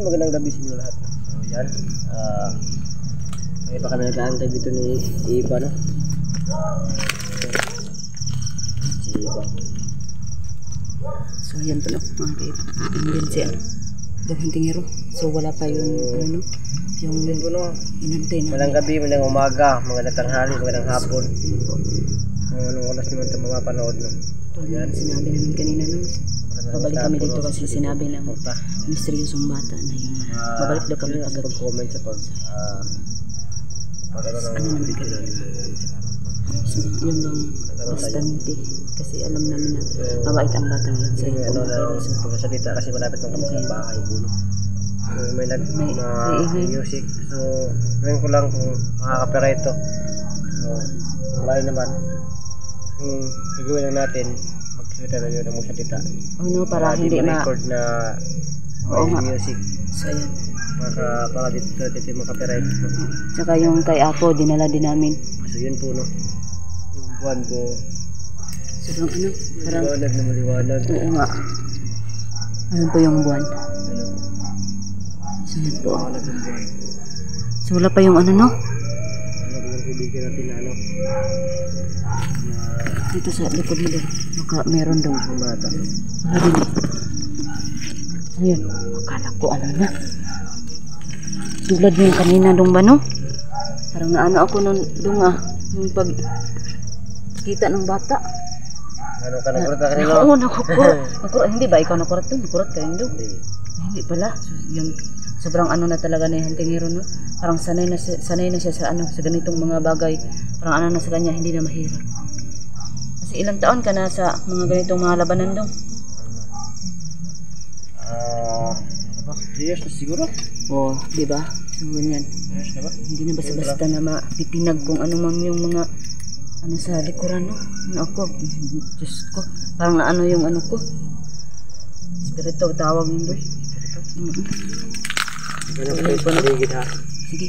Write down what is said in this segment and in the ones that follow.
yun, magandang gabi sa inyo lahat. So yan, may pa kami nag-aantay dito ni Iba, no? Si Iba. So yan po, no, mga kaiba. Ano din siya, daghang so wala pa yung, ano, yung Yun po, no? inantay na. Magandang gabi, magandang umaga, magandang tanghali, magandang hapon. Yun po. Anong oras naman ito mapapanood, no? Ito yan, sinabi namin kanina, no? Babalik kami dito kasi sinabi ng misteryosong bata na yun. Babalik daw kami pag comment sa pag ano naman kami. Yun lang bastante. Kasi alam namin na mabait ang batang yun. Kasi may ano na pagkasalita kasi malapit lang kami sa bahay po, no? So may music. So ngayon ko lang kung makaka-copyright to. So malayo naman. Kung gagawin lang natin magsalita na yun ng mga salita. Ano para hindi ma-record na music. So yun. Para dito makaka-copyright. Tsaka yung kay Apo dinala din namin. So yun po, no? Yung buwan ko. So ano? Parang Maliwanag na maliwanag. oo nga. Ayun po yung buwan. Ano? So yun po. Maliwanag ng buwan. So wala pa yung ano, no? Ano ba yung kaibigan natin na ano? Dito sa likod nila. Baka meron daw. Bumata. Wala din eh. Ayun. Akala ko ano na. Tulad yung kanina dong ba, no? Parang naano ako nun dong yung pag kita ng bata. Ano ka nakurat ka kanina? Oo, nakukurat. Hindi ba ikaw nakurat doon? Nakurat ka rin doon. Hindi pala. So, yung sobrang ano na talaga na yung Hantingiro, no? Parang sanay na siya sa ano, sa ganitong mga bagay. Parang ano na sa kanya, hindi na mahirap. Kasi ilang taon ka na sa mga ganitong mga labanan dong? 3 years na siguro? Oo, di ba? So, ganyan. 3 years na ba? Hindi na basta-basta na mapipinag kung ano man yung mga ano sa likuran, no? Ano ako, Diyos ko. Parang na ano yung ano ko. Espiritu, tawag mo doon. Hindi na kayo paligid, ha? Sige.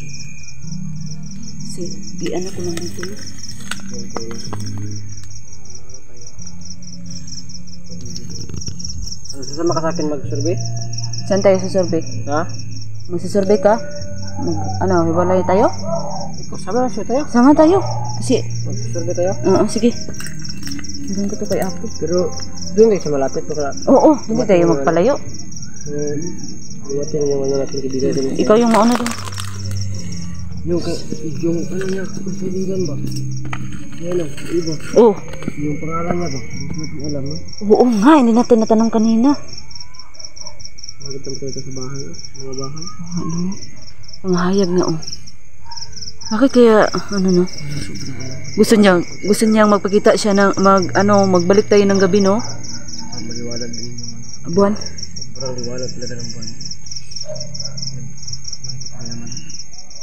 Di ano ko lang dito. Sasama ka sa akin mag-survey? Saan tayo susurvey? Ha? Magsusurvey ka? Ano, hiwalay tayo? Ikaw, sama na siya tayo? Sama tayo. Kasi, Mag-survey tayo? oo, sige. Hanggang ko to kay Apo. Pero, doon kayo sa malapit ko ka. Oo, hindi tayo magpalayo. Dumating yung ano natin kaibigan din. Ikaw yung mauna doon. Yung ano niya, kung kaibigan ba? Yan o, Iba. Oo. Yung pangalan niya ba? Hindi natin alam, no? Oo nga, hindi natin natanong kanina. Bakit ang kwento sa bahay, mga bahay? Ano? Ang hayag na, oh. Bakit kaya, ano no? Gusto niyang magpakita siya ng, magbalik tayo ng gabi, no? Maliwanag din yung ano. Buwan? Sobrang liwanag talaga ng buwan.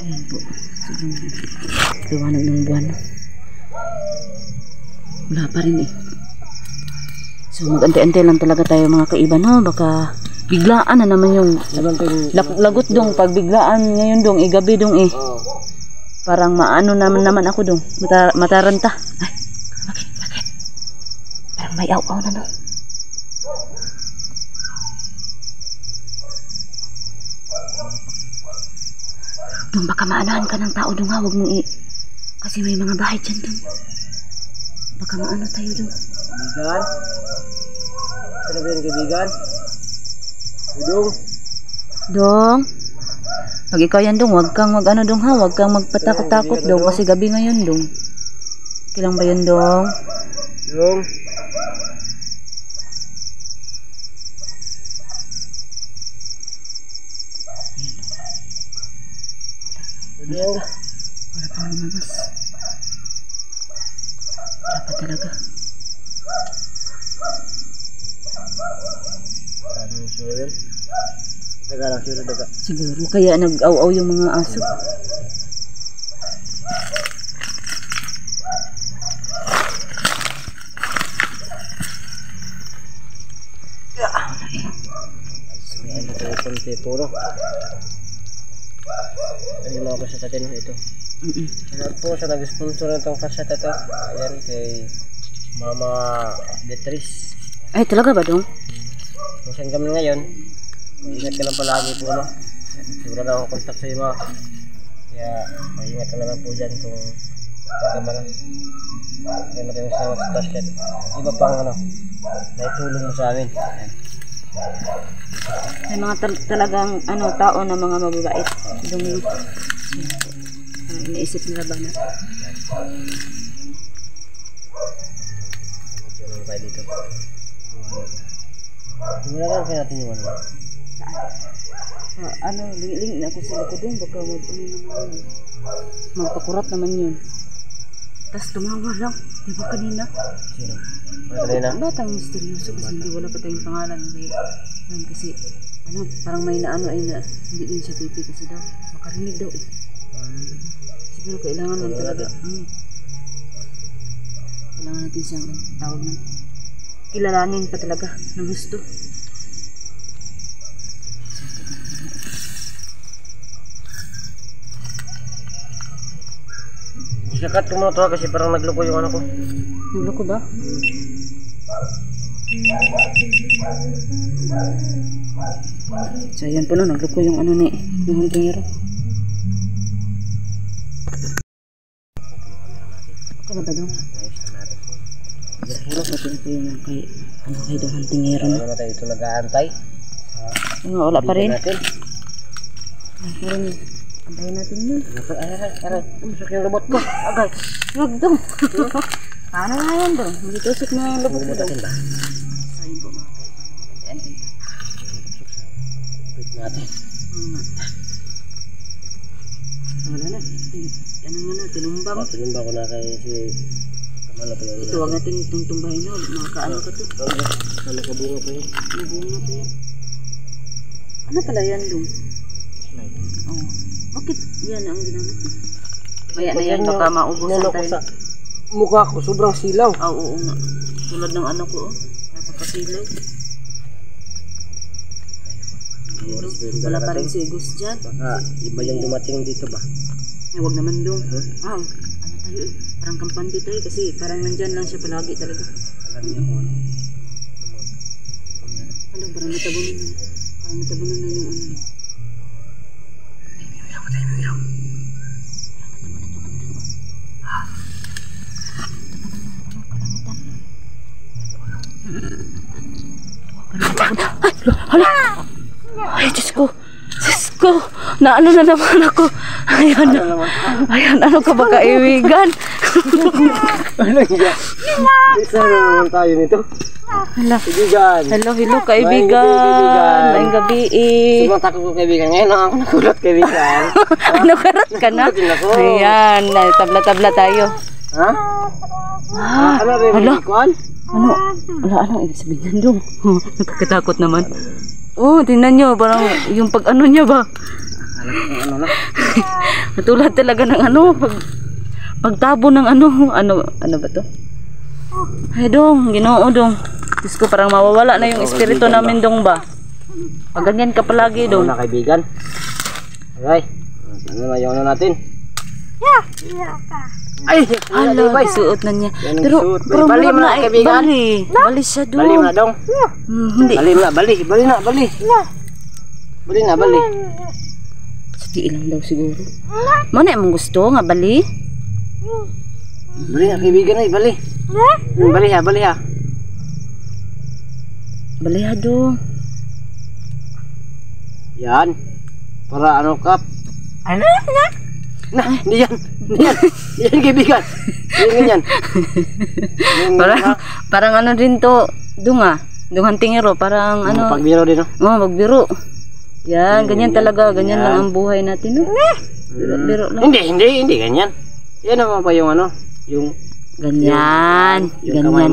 Ayan po. Sobrang liwanag ng buwan. Wala pa rin eh. So mag-antay-antay lang talaga tayo mga kaiba, no? Baka biglaan na naman yung lagot dong. Pag biglaan ngayon dong, gabi dong eh. Parang maano naman ako dong. Mataranta. Ay, bakit? Parang may aw-aw na no. Dong, baka maanahan ka ng tao dong ha. Huwag mong kasi may mga bahay dyan dong. Baka maano tayo dong. Kaibigan? Saan ba yung kaibigan? Dong? Dong? Pag ikaw yan dong, huwag kang mag-ano dong ha. Huwag kang magpatakot-takot dong. Kasi gabi ngayon dong. Kailang ba yun dong? Dong? Dong? Wala pang lumabas. Wala pa talaga. Ano yung sure yun? Daga lang sure, daga. Siguro. Kaya nag-aw-aw yung mga aso. May ano tayo konti puro. Ano yung mga kasya natin ito? Salamat po sa nag-sponsor ng itong kasya ito. Ayan kay Mama Beatrice. Ay, talaga ba dong? Kung saan kami ngayon, Ingat ka lang palagi po, no? Siguro na akong contact sa iyo, mga. Kaya, maingat ka na lang po dyan kung magkama na. Kaya maraming salamat sa flashlight. Iba pang, naitulong mo sa amin. Ayan. May mga talagang tao na mga mababait. Dumulot. Iniisip nila ba na? Medyo lang tayo dito. Tingnan kaya natin yung Ling na ako sila ko doon. Baka naman yun. Magpakurat naman yun. Tapos tumawa lang. Di ba kanina? Sino? Kanina? Batang misteryoso kasi hindi wala pa tayong pangalan. Yun kasi parang may hindi din siya pipi kasi daw. Makarinig daw eh. Siguro kailangan lang talaga. Kailangan natin siyang tawag na. Kilalanin pa talaga ng gusto. Sikat ko muna to kasi parang nagloko yung ko. Nagloko ba? So ayan po na, nagloko yung yung huntingero. Okay na ba doon? Hirap natin po yung kay doon huntingero na. Ano tayo ito nag-aantay? Wala pa rin. Natin. Antayin natin yun. Aray. Umusok yung robot ko. Agay. Huwag dong. Paano nga yan dong? Hindi tusok na yung robot ko dong. Ba? So yun po mga kaibigan. Antay tayo. Wait natin. Wala na. Ano mo na, tinumbang. Tinumba ko na kay si Kamala pa yun. Ito, huwag natin itong tumbahin na. Makakaano ka to. Ano kabunga pa yun? Nabunga pa yun. Ano pala yan dong? Oh. Bakit yan ang ginamit mo? Kaya na yan, baka maubusan tayo. Sa mukha ko, sobrang silaw. Oo nga. Tulad ng ko, napapasilaw. Wala pa rin sigos dyan. Baka iba yung dumating dito ba? Huwag naman dong. Ano tayo eh. Parang kampante tayo kasi parang nandyan lang siya palagi talaga. Alam niya kung parang natabunan na. Parang natabunan na yung Tayo. Hala! Ay, Diyos ko! Diyos ko! Na na naman ako! Ayan, ano ka ba kaibigan? Ano yan? Isa na naman tayo nito. Hala. Kaibigan. Hello, kaibigan. Maayong gabi eh. Sumunta ko kaibigan. Ngayon lang ako nagulat kaibigan. Nagulat ka na? Ayan, tabla-tabla tayo. Ha? Ano ba yung kuhan? Ano ibig sabihin dong? Nakakatakot naman. Oh, tingnan nyo, parang yung pag niya ba? Ano na? Natulad talaga ng pagtabo ng ano ba to? Ay dong, Ginoo dong. Diyos ko, parang mawawala na yung espiritu namin dong ba? Pag ganyan ka palagi dong. Ano na kaibigan? Ay, ano na yung natin? Ay, hala, suot na niya. Pero bali mo na kaibigan. Bali siya dong. Bali mo na dong. Hindi. Bali na. Sige ilang daw siguro. Mo na mong gusto nga bali? Bali na kaibigan ay bali. Bali ha. Bali ha dong. Yan. Para ka? Ano? Hindi yan kaibigan. Yan. Parang din to, dungan tingero, parang pagbiro din pagbiro. Yan, ganyan talaga, ganyan lang ang buhay natin, no? Biro lang. Hindi ganyan. Yan naman pa yung yung ganyan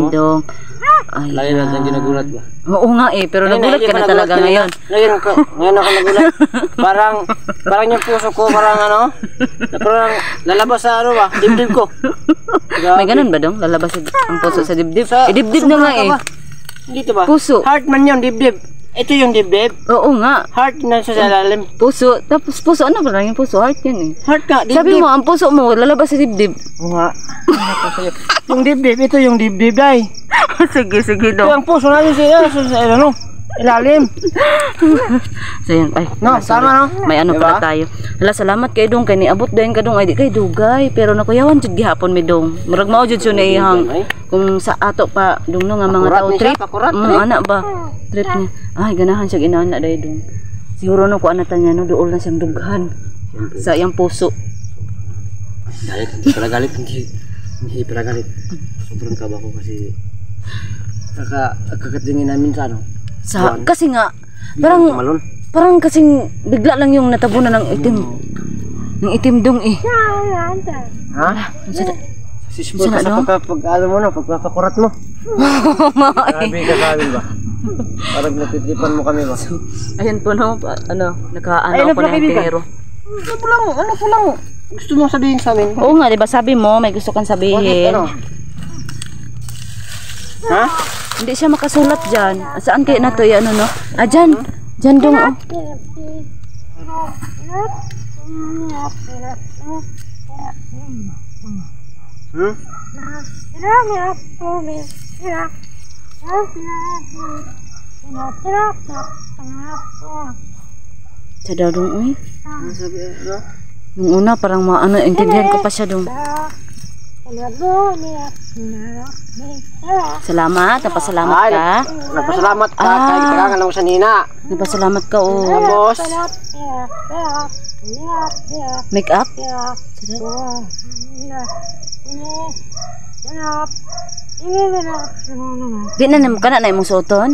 dong. Ay, lagi natin ginagulat ba? Oo nga pero nagulat ka na talaga ngayon. Ngayon ako nagulat. Parang yung puso ko parang lalabas sa dibdib ko. May ganun ba dong? Lalabas ang puso sa dibdib? Dibdib na nga Dito ba? Puso. Heart man yun, dibdib. Ito yung dibdib. Oo nga. Heart na sa lalim. Puso. Tapos puso, ano ba lang yung puso? Heart yan Heart nga, dibdib. Sabi mo, ang puso mo, lalabas sa dibdib. Oo nga. Yung dibdib, ito yung dibdib ay. Sige Ito dong. ang puso natin siya. ilalim. So yan, ay. No, tama no. May ano Diba? pala tayo. Hala, salamat kay Dong kay niabot dayon ka Dong ay di kay dugay pero nakuyawan jud gihapon mi Dong. Murag mao jud siya ihang kung sa ato pa Dong no nga mga Pakurat tao ni siya, trip. pakurat, trip. Ana ba? Trip niya. Ay ganahan siya inaana dayon Dong. Siguro no ko anatan niya no duol na siyang dughan sa iyang puso. Galit, pala galit, hindi pala galit. Sobrang kaba ko kasi kakatingin namin sa ano. Sa Buwan. kasi nga Malon. parang kasing bigla lang yung natabunan ng itim. Ng itim Dong eh. Ha? Sa Sisbol Sana, ka sa no? pag-ano mo no, pagpapakurat mo. Sabi ka sa amin ba? Parang natitipan mo kami ba? Ayan po no, ano, Ay, nakaano ano ko pala na yung kaibigan? tingero. Ano po lang? Gusto mong sabihin sa amin? Oo nga, 'di ba sabi mo may gusto kang Bakit sabihin. ano? Ha? Hindi siya makasulat diyan. Saan kaya na to, ano no? Ah, diyan. Diyan Dong. Oh. Hmm? Sa daw Dong, uy. Ano sabi? Ano? Nung una parang maano, intindihan ko pa siya Dong. Salamat, napasalamat Ay, ka. Napasalamat ka Ah. kahit kailangan mo sa nina. Napasalamat ka oh. Tapos, Make up? Di na naman ka na imong suoton?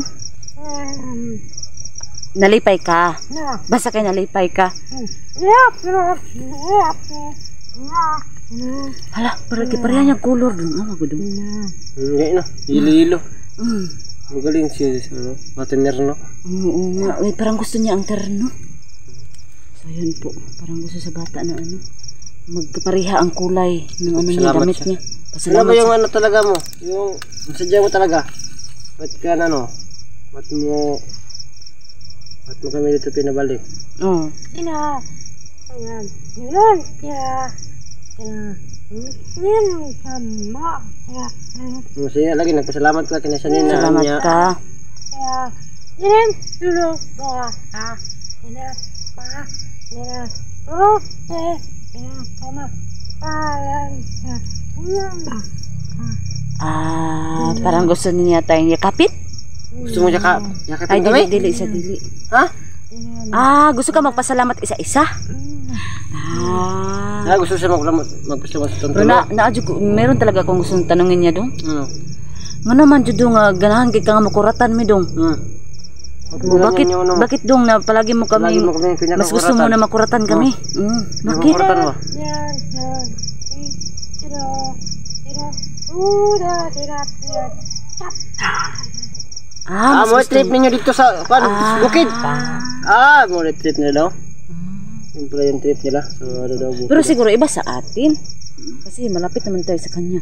Nalipay ka. Basta kay nalipay ka. Hala, pareha niya color Dong. Ano ko Dong? hindi na. Hilo-hilo. Mm. Magaling siya. Ano? Matamirno. Oo nga. Uy, parang gusto niya ang terno. So yun po. Parang gusto sa bata na ano. Magkapareha ang kulay ng ano niya, Salamat damit siya. niya. Ano Pasalamat ba yung siya. ano talaga mo? Yung sadya mo talaga? Ba't ka na no? Ba't mo kami dito pinabalik? Oo. Masaya lagi, nagpasalamat ka kina sa nina Salamat niya. ka. Ah, parang gusto niya tayong yakapit? Gusto mo Ay, yakapin kami? dili sa dili. Ha? Ah, gusto ka magpasalamat isa-isa? Ah. Ah, gusto siya magpasalamat sa Pero tonton. meron talaga akong gusto tanungin niya Dong. Ano? Nga naman jud Dong, nga ganahan kay ka nga makuratan mi Dong. Bakit Dong na palagi mo kami mas gusto mo na makuratan kami? Bakit? Makuratan mo? Ah, mas mo gusto trip ninyo dito sa bukid. Mo trip nila daw. Yung pala yung trip nila. So, ano daw bukid. Pero siguro iba sa atin. Kasi malapit naman tayo sa kanya.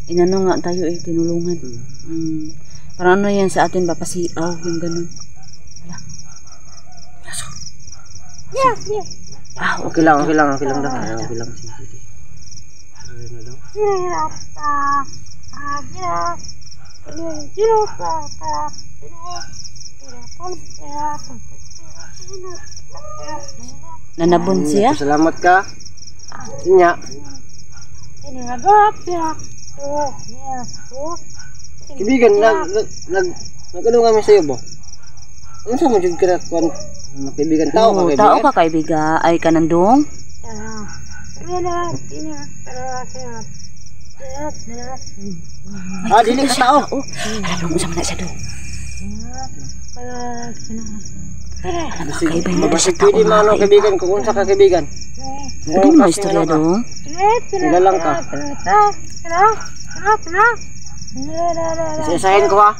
Inano nga tayo tinulungan. Parang ano yan sa atin ba? Pasiaw, yung ganun. Wala. Ah, Okay lang daw. Okay lang. Sige. Ano daw? Nanabon siya? Salamat ka. Sinya. Kaibigan, nag-ano kami sa'yo ba? Ano sa mo dyan ka na kaibigan? Tao ka kaibigan? Tao ka kaibigan. Ay ka nandong? Dili ka tao. Alam mo sa mana siya Dong. Alam mo kaibigan mo Basta siya tao. pwede mo kaibigan kung unsa ka kaibigan. Pwede mo istorya Dong. Nilalang ka. Isa-isahin ko ha.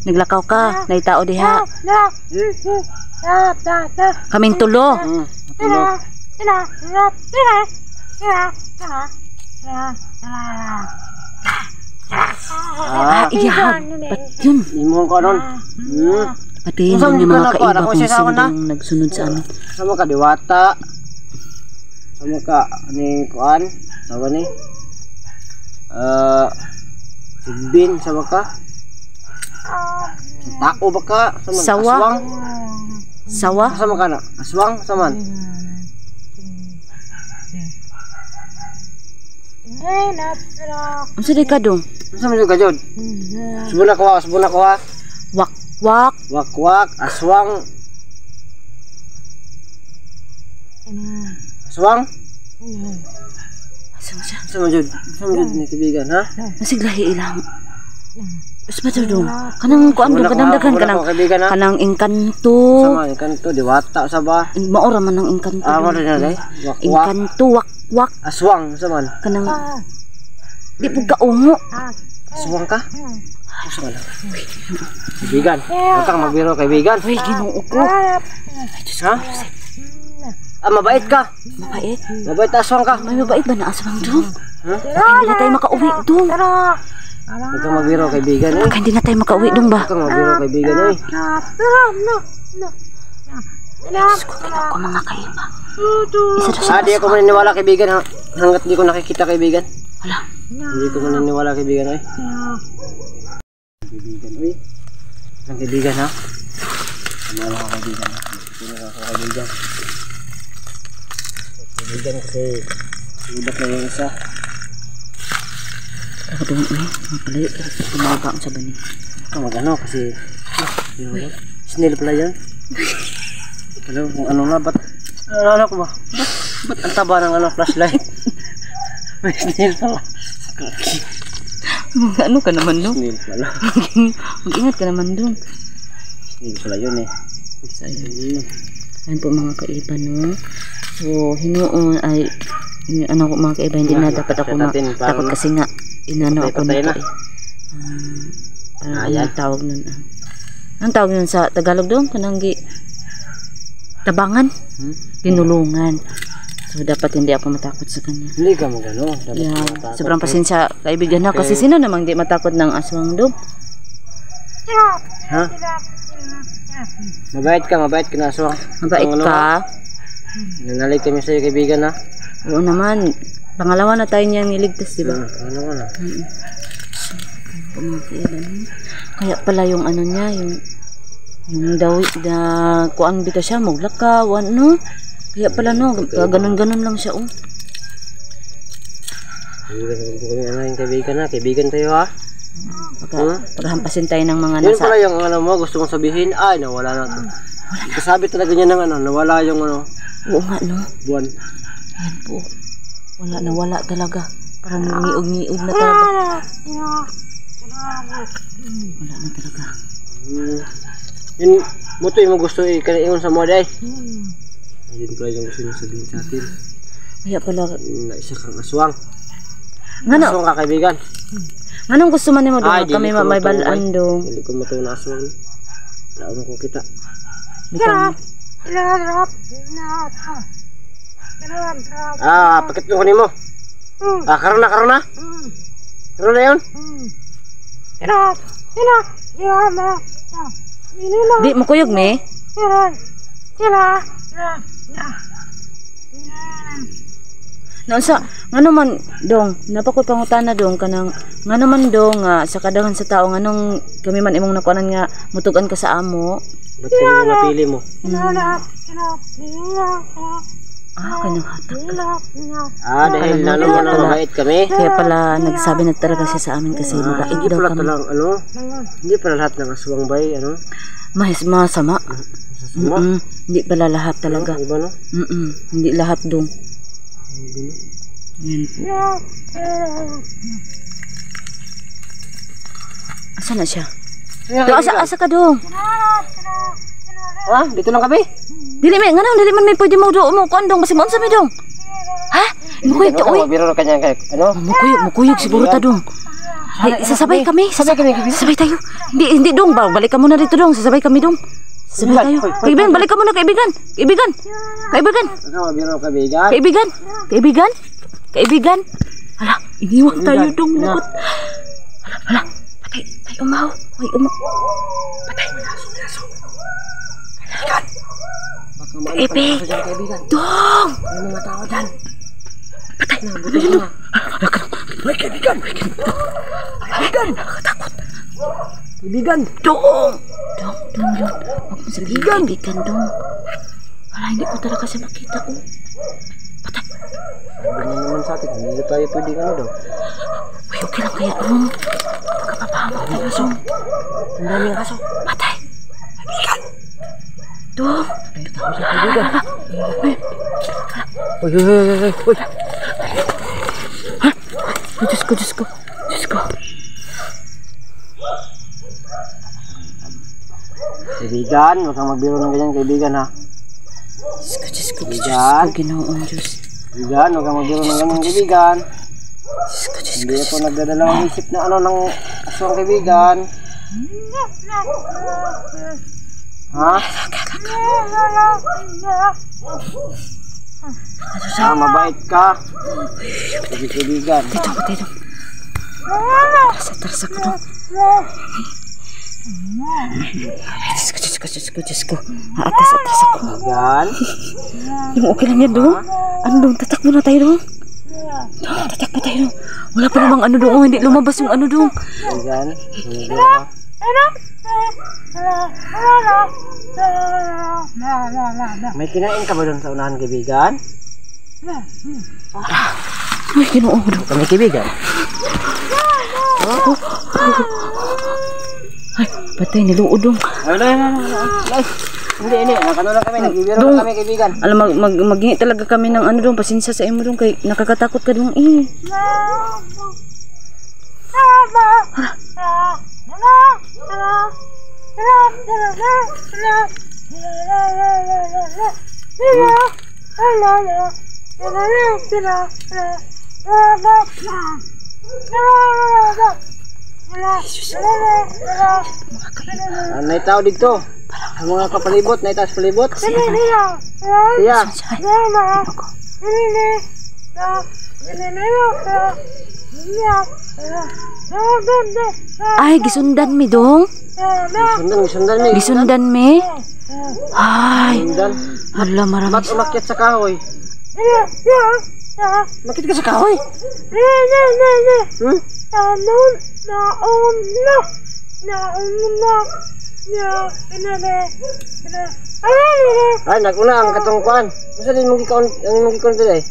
Naglakaw ka. Naitao diha. Kaming tulo. Iya. Ba't yun? Imo ko nun. Pati yun yung mga kaiba Ako kung siya sa sino una. yung nagsunod sa amin. Sama ka diwata. Sama ka aning kuan. Tawa ni. Sigbin sama ka. Tao baka saman. Sawa. Aswang. Sawa. Sama ka na. Aswang saman. Unsa di ka dong? Sama juga jod. Subuna ko ha. Wak wak. Wak aswang. Aswang. Asa mo siya? Sama jod ni kaibigan ha. Masiglahi ilang. Mas ba dong? Kanang kuan dong kanang daghan kanang engkanto. Sama engkanto diwata sa ba. Maora man ang engkanto. Mo rin na dai. Engkanto wak. Aswang saman. Kanang di pud ka ungo. Aswang ka? Aswang lang. Kaibigan. Huwag kang magbiro kaibigan. Uy, Ginoo ko. Ha? Mabait ka. Mabait. Mabait na aswang ka. May mabait ba na aswang dong? Ha? Hindi na tayo makauwi dong. Huwag kang magbiro kaibigan eh. Hindi na tayo makauwi dong ba? Huwag kang magbiro kaibigan eh. Diyos ko, tingnan ko mga kaiba. Isa doon sa Di ako maniniwala kaibigan ha. Hanggat di ko nakikita kaibigan. Wala. Hindi ko maniniwala kaibigan eh. Kaibigan eh. Ang kaibigan ha. Kamala ka kaibigan ha. Sino ka kaibigan? Kaibigan kasi lubat na yung isa. Ako dong eh. Mapalayo. Tumaga ang saban eh. Mag-ano kasi snail pala yan. Ano kung ano na ba't ano ko ba? Ba't ang taba ng ano flashlight? May snail pala. Ano ka naman dong? Snail pala. Mag-ingat ka naman dong. Snail pala yun eh. Ayan po mga kaiba no. So hinuon ay ano ko mga kaiba hindi na dapat ako takot kasi nga inano ako na ito eh. Anong tawag nun anong tawag nun sa Tagalog dong? Kanang tabangan? Tinulungan. So dapat hindi ako matakot sa kanya. Hindi ka magano. Yeah. Sobrang pasensya kaibigan na kasi sino namang di matakot ng aswang dong? Ha? Mabait ka na aswang. Mabait ka? Nanalik kami sa'yo kaibigan ha? Oo naman. Pangalawa na tayo niyang niligtas, di ba? Pangalawa na. Kaya pala yung ano niya, yung dawi na kuan bita siya, maglakaw, ano? Kaya pala no, ganun-ganun lang siya, oh. Kaibigan na, kaibigan tayo ha? Paghampasin tayo ng mga yun pala yung ano mo, gusto mong sabihin, ay nawala na to. Kasabi talaga niya ng ano, nawala yung ano. Oo nga no. Buwan. Yan po. Nawala talaga. Parang niog-niog na talaga. Wala na talaga. Yun, mo to yung gusto ikaniingon sa mo day. Ayun pala yung gusto niya sabihin sa atin. Kaya pala. Isa kang aswang. Ngano? Aswang ka kaibigan. Anong gusto man mo doon? Kami may balaan dong. Hindi ko matuwa na aswang. Wala ko kita. Pakit yung kunin mo. Karoon na. Karoon na yun. Di mo kuyog me? Sa ngano man dong napakoy pangutana dong kanang ngano man dong sa kadaghan sa tao nganong kami man imong nakuanan nga mutugan ka sa amo. Ba't kami napili mo? Kanang hatak. Dahil lalo mo na mabait kami. Kaya pala nagsabi na talaga siya sa amin kasi mabait hindi daw pala kami. Talang, hindi pala lahat ng aswang bay, Masama. Hindi pala lahat talaga. Iba no? Hindi lahat dong. Yan po. Asa na siya? Asa ka dong? Dito lang kami? Dili man may pwede mo kuan dong basi mo unsa mi dong? Ha? Mukuyog ka oy. Biro kanya Mukuyog siguro ta dong. Sasabay kami. Sasabay tayo. Hindi dong, balik ka muna dito dong. Sasabay kami dong. Sasabay tayo. Kaibigan, balik ka muna kaibigan. Kaibigan. Hala, iniwan tayo dong. Hala. Patay, umaw. Patay. Kaibigan. Dong. May mga tao dyan. Patay. Kaibigan. Nakatakot. Kaibigan. Dong. Dong. Huwag mo sabihin kaibigan, Dong. Wala, hindi ko talaga siya makita, oh. Patay. Sabi niya naman sa atin, hindi tayo pwedeng ano daw. Uy, okay lang kaya, Dong. Magkapapahamak tayo, Dong. Ang daming aso. Patay. Kaibigan. Dong. Ay, tao siya kaibigan. Uy. Uy. Ay, Diyos ko. Kaibigan, huwag kang magbiro ng ganyan kaibigan ha. Diyos ko, Kaibigan. Ginoong Diyos. Kaibigan, huwag kang magbiro ng ganyan kaibigan. Diyos Hindi ako nagdadalawang isip na ano ng aswang kaibigan. Ha? Mabait ka. Sige kaibigan. Dito. Taras ako, Dong. Diyos ko. Atas ako. Kaibigan. Yung okay lang yan, Dong. Ano, Dong? Tatak muna tayo, Dong. Tatak pa tayo, Dong. Wala pa namang ano, Dong. Oh, hindi lumabas yung ano, Dong. Kaibigan. Kaibigan ka. May kinain ka ba doon sa unahan kaibigan? Ay, Ginoo, Dong. Kami kaibigan. Ay, patay, niluod, Dong. Ay, hindi. Nakano lang kami, nagbibiro Dong. lang kami kaibigan. Alam, maghingi talaga kami ng ano, Dong. Pasensya sa imo, Dong. Kay nakakatakot ka, Dong. May tao dito. Ang mga kapalibot, may taas palibot. Siya. Ay, gisundan mi, Dong. Sundan mi. Gisundan mi. Ay, Sundan. hala, maraming. Mat umakyat sa kahoy. Makit ka sa kahoy. Ay, naguna ang katungkuan. Masa din mong gikon today?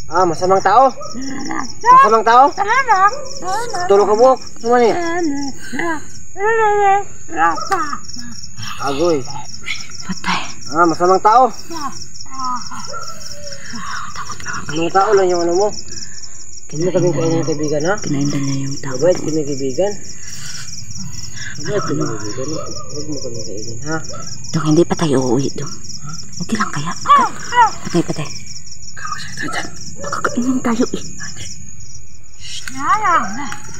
Masamang tao. Masamang tao? Tulog ka buhok. Suma niya? Agoy. Patay. Masamang tao. Masamang tao lang yung ano mo. Hindi mo kaming kainin kaibigan ha? Kinaindan niya yung tao. Mabait kami kaibigan. Mabait kami kaibigan. Huwag mo kaming kainin ha? Dong, hindi pa tayo uuwi, Dong. Okay lang kaya? Patay. Makakainin tayo eh.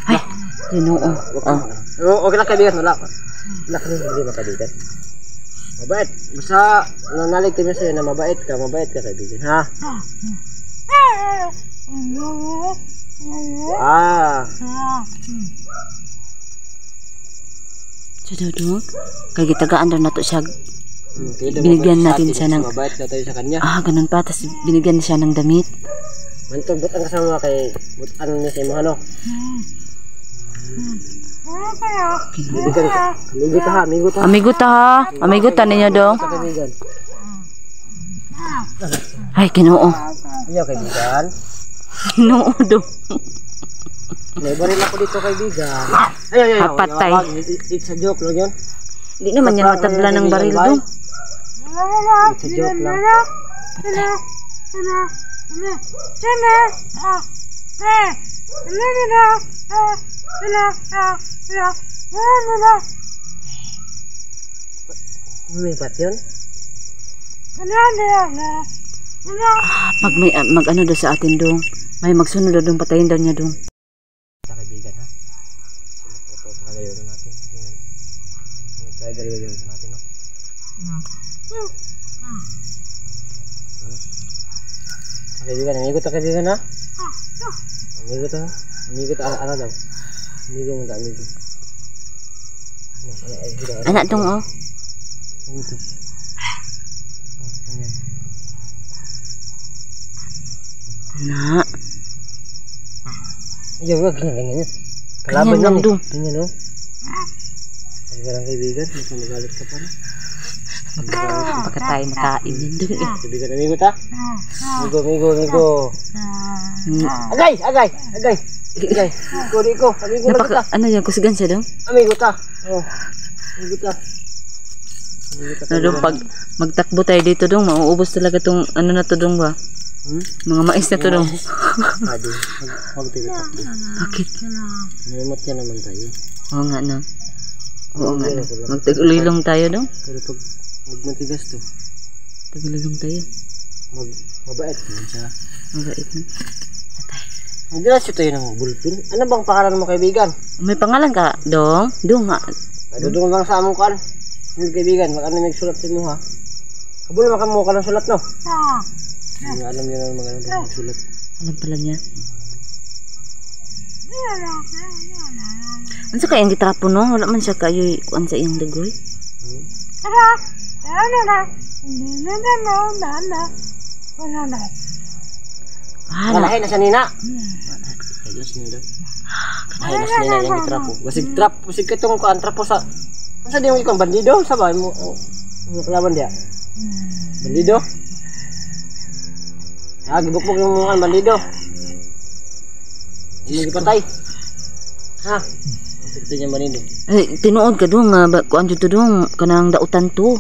Ay, Ginoo. Okay lang kaibigan. Wala kami hindi makaibigan. Mabait. Basta nanalig kami sa'yo na mabait ka kaibigan ha? So, Dong, kay gitagaan daw na to siya. Binigyan natin siya ng... Mabait na tayo sa kanya. Ganun pa. Tapos binigyan siya ng damit. Mantog, ba't ang kasama kay... Ano niya sa mga ano? Amigo ta ninyo, Dong. Ay, Ginoo. Iyo, kaibigan. Ginoo, Dong. May baril ako dito, kaibigan. Ay. Patay. It's a joke lang yun. Hindi naman yan matabla ng baril, Dong. It's a joke lang. May bat yun? Pag may mag-ano daw sa atin, Dong. May magsunod daw, Dong. Patayin daw niya, Dong. Sa kaibigan, ha? Tagalayo na natin. Tagalayo na natin, no? Sa kaibigan, amigo ta kaibigan, ha? Amigo ta, ha? Amigo ta, ano daw? Amigo mo ta, amigo. Anak, Dong, oh. Ito. Ayan. Anak. Iya, wag ganyan. Kalaban Ganyan lang, yan Dong. eh. Ganyan no? Ang garang kaibigan, baka magalit ka pa na. Baka tayo makain yan, Dong eh. Kaibigan, amigo ta? Amigo. Agay! Agay! Iko, amigo na kita. Ano yan, kusigan siya, Dong? Amigo ta. Oh, amigo ta. Ano, Dong, pag magtakbo tayo dito, Dong, mauubos talaga tong ano na to, Dong, ba? Mga mais na to, Dong. Adi, huwag tayo takbo. Bakit? Nalimot yan naman tayo. Oo nga, no? Oo nga, no? Magtagulilong tayo, Dong. Pero pag magmatigas to, Tagulilong tayo. mabait naman siya. Mabait na. Magdilasyo tayo ng bulpin. Ano bang pangalan mo kaibigan? May pangalan ka, Dong? Dong nga. Dudong lang sa among kan. Hindi kaibigan, mag-ano may sulat sa mo ha. Kabul naman mo ka ng sulat no? Hindi alam niya na mag-ano daw sulat. Alam pala niya. Ano sa kayang gitrapo, no? Wala man siya kayo kuan sa iyang dagoy. Kalahin na siya nina. Ay, Diyos niya daw. Kalahin na siya nina yung gitrapo. Basig ka itong kuan trapo sa... Ano sa di yung ikon? Bandido? Sabay mo? Ano kalaban diya? Bandido? Gibukbuk yung mga bandido. Hindi patay. Ha? Ito niya bandido. Ay, tinuod ka, Dong. Kuan dito, Dong. Kanang dautan to.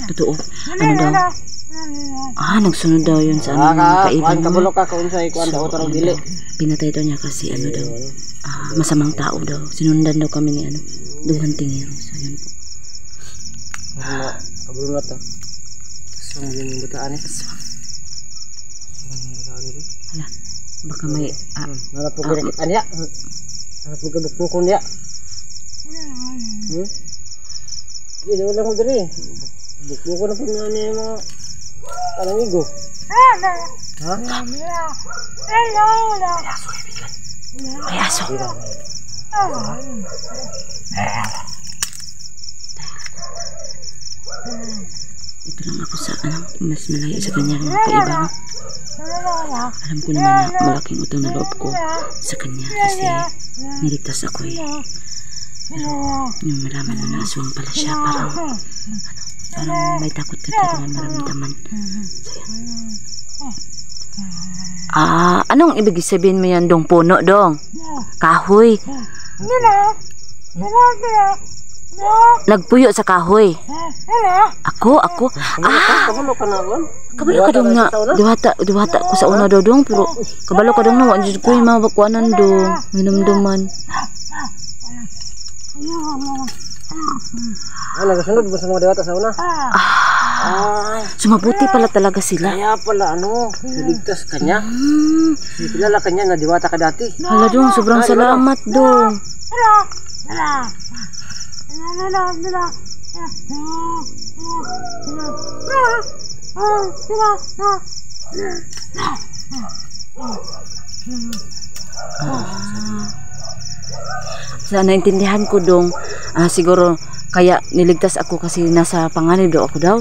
Totoo. Ano daw? Nagsunod daw yun sa ano mga kaibigan Kuan mo. kabulok ka kung sa'yo kuan daw tarong dili. Pinatay daw niya kasi ano daw. Masamang tao daw. Sinundan daw kami ni ano. Duhan tingero. So yun po. Kabulok na to. Kasama din yung bataan eh. Hala. Baka may... Nanap po kinakit niya. Nanap po kabukbukon niya. Hindi, wala mo dali. Bukbukon na po nga niya yung mga kalamigo. Ha? May aso. Ito lang ako sa ano, mas malayo sa kanya ng mga kaiba, no? Alam ko naman na malaking utang na loob ko sa kanya kasi niligtas ako eh. Pero yung malaman mo na aswang pala siya, parang may takot ka talaga maramdaman. So yan. Anong ibig sabihin mo yan, Dong? Puno, Dong? Kahoy? Nagpuyo sa kahoy? Ako? Kabulok ka na ron? Kabalo ka dong nga. Diwata ko sa una daw, Dong. Pero kabalo ka dong na. Wajud ko yung mga bakwanan, Dong. Minumduman. Nagasunod mo sa mga diwata sa una? Sumabuti pala talaga sila. Kaya pala niligtas ka niya. Kilala ka niya na diwata ka dati. Hala, Dong. Sobrang salamat, Dong. Naintindihan ko, Dong. Siguro kaya niligtas ako kasi nasa panganib daw ako daw.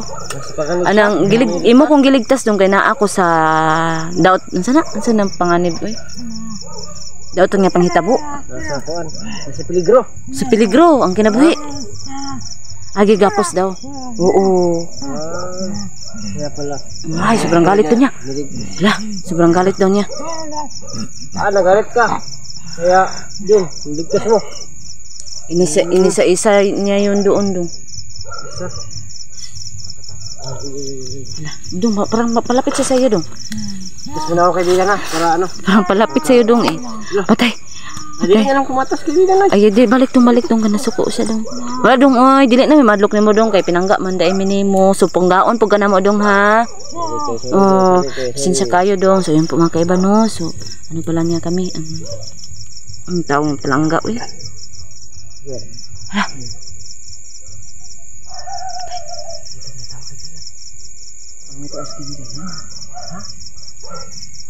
Anang imo kong giligtas, Dong, kay naa ako sa daot. Unsa na panganib oy? Daot nga panghitabo. Nasa kuan, sa peligro. Sa peligro ang kinabuhi. Agi gapos daw. Oo. Kaya pala. Ay, sobrang galit daw niya. Hala, sobrang galit daw niya. Nagalit ka. Kaya, yun, niligtas mo. Inisa-isa niya yun doon, Dong. Isa. Hala, Dong, parang palapit siya sa'yo, Dong. Tapos mo na ako kaibigan na, para ano. Parang palapit sa'yo, Dong eh. Patay. Hindi nga lang kumatas kaibigan na. Ay, di, balik Dong, kanasuko siya, Dong. Wala, Dong, oy, dili na, may madlok ni mo, Dong, kay pinangga man dai minimo. So, panggaon, pag na mo, Dong, ha? Sinsya kayo, Dong. So, yun po mga kaiba, no? So, ano pala niya kami? Ang taong palangga, uy. Hala.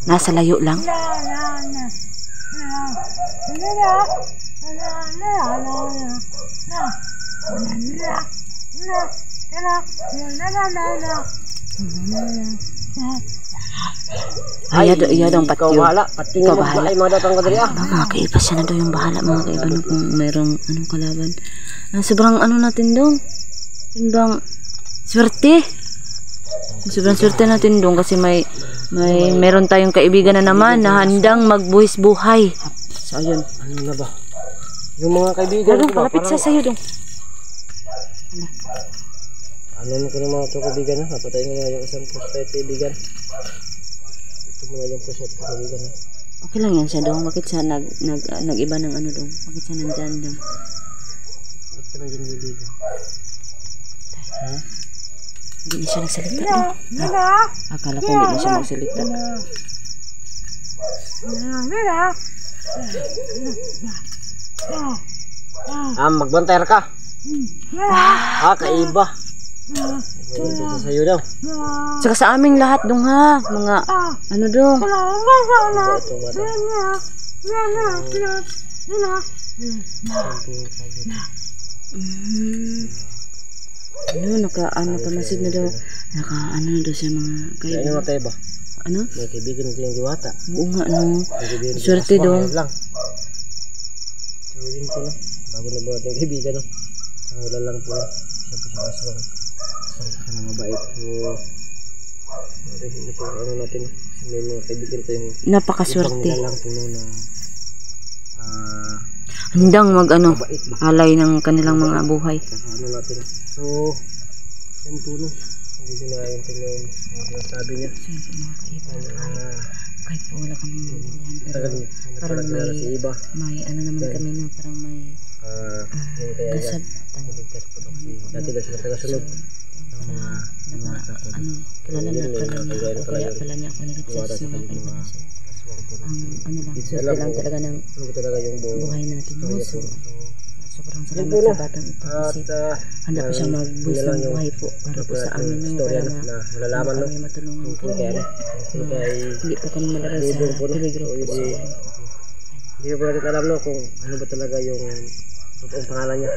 Nasa layo lang. Iya dong ikaw patyo. bahala. Patingin Ikaw mo bahala. ay mga datang ko dali ah. Mga kaiba, siya na daw yung bahala mga kaiba no, kung mayroong anong kalaban. Sobrang ano natin dong. Yun bang swerte. Sobrang swerte natin dong kasi meron tayong kaibigan na naman na handang magbuhis buhay. So ayun. Ano na ba? Yung mga kaibigan Dong, ko ba? palapit sa sayo dong. Ano ko ng mga kaibigan na? Napatay mo na yung isang prospect kaibigan. Ito muna yung prospect kaibigan na. Okay lang yan siya dong. Bakit siya nag-iba ng ano dong? Bakit siya nandyan dong? Ba't ka na dyan kaibigan? Ha? Hindi na siya nagsalita dong. Akala ko hindi na siya magsalita. Magbantay ka. Kaiba. Ito sa'yo daw. Saka sa aming lahat dong ha. Mga ano dong. Itong bata. Nakamasid na daw. Ano na daw siya mga Kaya kaibigan. matay ba? Ano? May kaibigan natin yung diwata. Oo nga no. Kaibigan natin Swerte yung dong. aswang, lang. So yun po na. Bago na ba ating kaibigan no? Sa kanila lang po na. Siya po siya aswang. Aswang ka na mabait po. Hindi po ano natin. Kasi may mga kaibigan tayong Napakaswerte. ibang lang po no na Handang mabait ba? alay ng kanilang mga buhay. Saka ano natin. So yan po no. Hindi ko na yung tingnan yung sinasabi niya. So yun po mga kaiba. Kahit po wala kami maintindihan pero Tagal parang nakilala si Iba. may ano naman kami no. Parang may Yung kaya kasabtan. niligtas po kasi dati daw siya tagasunod ng mga tako. Kilala niya o kaya pala niya ako niligtas sa mga kaiba na siya. Ang ano lang, swerte lang talaga ng Ano ba talaga yung buhay natin no. So sobrang Yun salamat po, sa no? batang ito At kasi handa po siyang magbuhis yun lang ng yung buhay po para po sa amin no. istorya Para na malalaman no. kami matulungan Kung kaya kami. kung kaya Hindi pa kami malagay sa libong po no. peligro So, po. So, hindi ko natin alam no kung ano ba talaga yung totoong pangalan niya.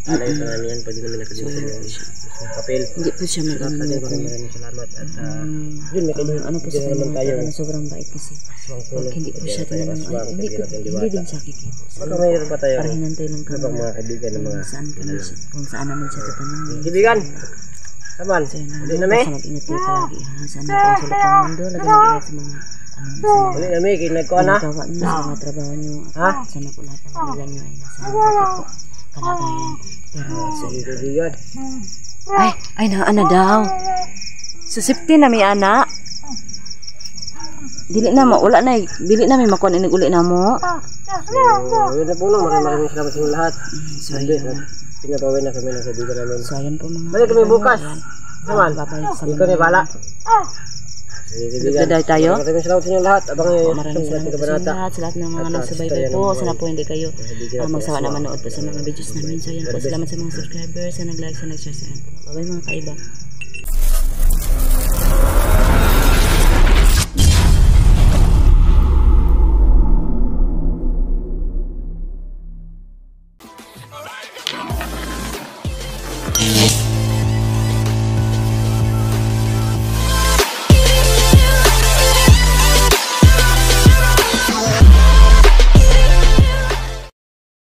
Alay pa namin yan pag di namin nakalimutan yung mismong papel. hindi po siya mag-ano At no, ko kung maraming salamat at yun may kaibigan ano po sa naman kanya tayo na sobrang bait kasi aswang po pag no. hindi po siya tinanong ay hindi din siya kikipo. So, Baka mayroon pa tayo para hinantay lang kami ibang mga kaibigan ng mga kung saan namin siya tatanungin. kaibigan. Saman, So yun uli na may. basta mag-ingat kayo palagi ha. Sana po sa lupang mundo lagi mag-ingat sa mga Uli na may, kinagkuhan na. ginagawa niyo sa mga trabaho niyo Ha? at sana po lahat ng pamilya niyo ay nasa mabuti po kalagayan. Pero so, Sige kaibigan. ay naa na daw. So 15 na may ana. Dili na mo, wala na dili na may makuan inig uli na mo. So yun na po no, maraming salamat sa inyo lahat. So Hindi, ayun. pinapawin na kami ng kaibigan namin. So ayun po mga. Balik kami bukas. Saman, Babalik sa ikaw ni bala. Sige kaibigan. Daday tayo. Maraming salamat sa inyo lahat. Abangan nyo yung Maraming salamat ka po sa banata. lahat, sa lahat ng mga At nagsubaybay istorya po. ng Sana buhay. po hindi kayo magsawa na manood po sa mga videos namin. So yan po, salamat sa mga subscribers, sa nag-like, sa nag-share sa yan po. Bye-bye mga kaiba.